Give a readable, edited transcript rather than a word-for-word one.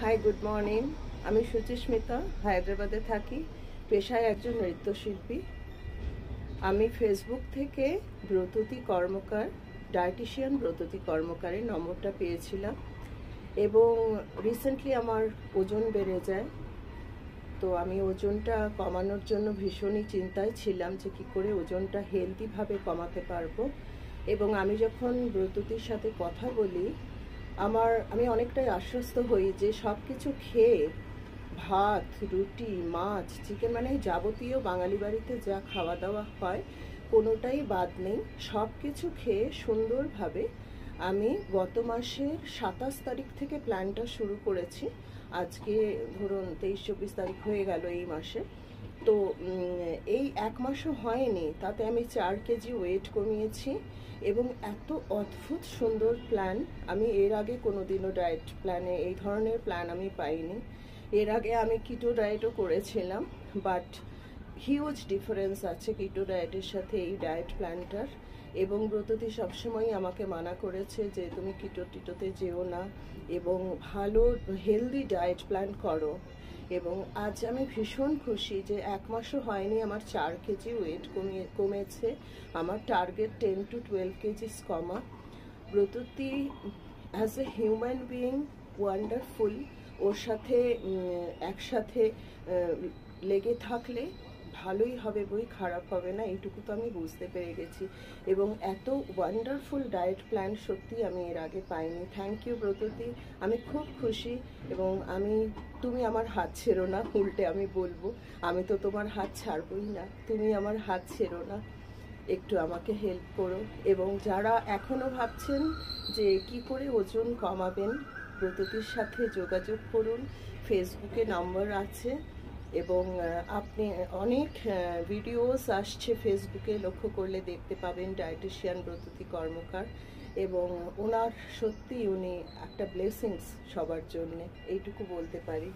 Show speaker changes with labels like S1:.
S1: High, good morning. আমি সুচিস্মিতা, হায়দ্রাবাদে থাকি। পেশায় একজন নৃত্যশিল্পী। আমি ফেসবুক থেকে ব্রততী কর্মকার, ডায়েটিশিয়ান ব্রততী কর্মকারের নম্বরটা পেয়েছিলাম এবং রিসেন্টলি আমার ওজন বেড়ে যায়। তো আমি ওজনটা কমানোর জন্য ভীষণই চিন্তায় ছিলাম যে কী করে ওজনটা হেলদিভাবে কমাতে পারবো। এবং আমি যখন ব্রততীর সাথে কথা বলি, আমি অনেকটাই আশ্বস্ত হই যে সব কিছু খেয়ে, ভাত, রুটি, মাছ, চিকেন, মানে যাবতীয় বাঙালি বাড়িতে যা খাওয়া দাওয়া হয় কোনোটাই বাদ নেই। সব কিছু খেয়ে সুন্দরভাবে আমি গত মাসের 27 তারিখ থেকে প্ল্যানটা শুরু করেছি। আজকে ধরুন 23-24 তারিখ হয়ে গেল এই মাসে। তো এই এক মাসও হয়নি, তাতে আমি 4 কেজি ওয়েট কমিয়েছি। এবং এত অদ্ভুত সুন্দর প্ল্যান আমি এর আগে কোনোদিনও ডায়েট প্ল্যানে এই ধরনের প্ল্যান আমি পাইনি। এর আগে আমি কিটো ডায়েটও করেছিলাম, বাট হিউজ ডিফারেন্স আছে কিটো ডায়েটের সাথে এই ডায়েট প্ল্যানটার। এবং ব্রততী সবসময় আমাকে মানা করেছে যে তুমি টিটোতে যেও না এবং ভালো হেলদি ডায়েট প্ল্যান করো। এবং আজ আমি ভীষণ খুশি যে এক মাসও হয়নি আমার 4 কেজি ওয়েট কমেছে। আমার টার্গেট 10 to 12 কেজিস কমা। Bratati as a human being wonderful. ওর সাথে একসাথে লেগে থাকলে ভালোই হবে, বই খারাপ হবে না, এইটুকু তো আমি বুঝতে পেরে গেছি। এবং এত ওয়ান্ডারফুল ডায়েট প্ল্যান সত্যি আমি এর আগে পাইনি। থ্যাংক ইউ ব্রততী, আমি খুব খুশি। এবং তুমি আমার হাত ছেড়ো না, উল্টে আমি বলবো আমি তো তোমার হাত ছাড়বই না, তুমি আমার হাত ছেড়ো না, একটু আমাকে হেল্প করো। এবং যারা এখনও ভাবছেন যে কি করে ওজন কমাবেন, ব্রততীর সাথে যোগাযোগ করুন। ফেসবুকে নম্বর আছে এবং আপনি অনেক ভিডিওস আসছে ফেসবুকে, লক্ষ্য করলে দেখতে পাবেন ডায়েটিশিয়ান ব্রততী কর্মকার। এবং ওনার সত্যি উনি একটা ব্লেসিংস সবার জন্যে, এইটুকু বলতে পারি।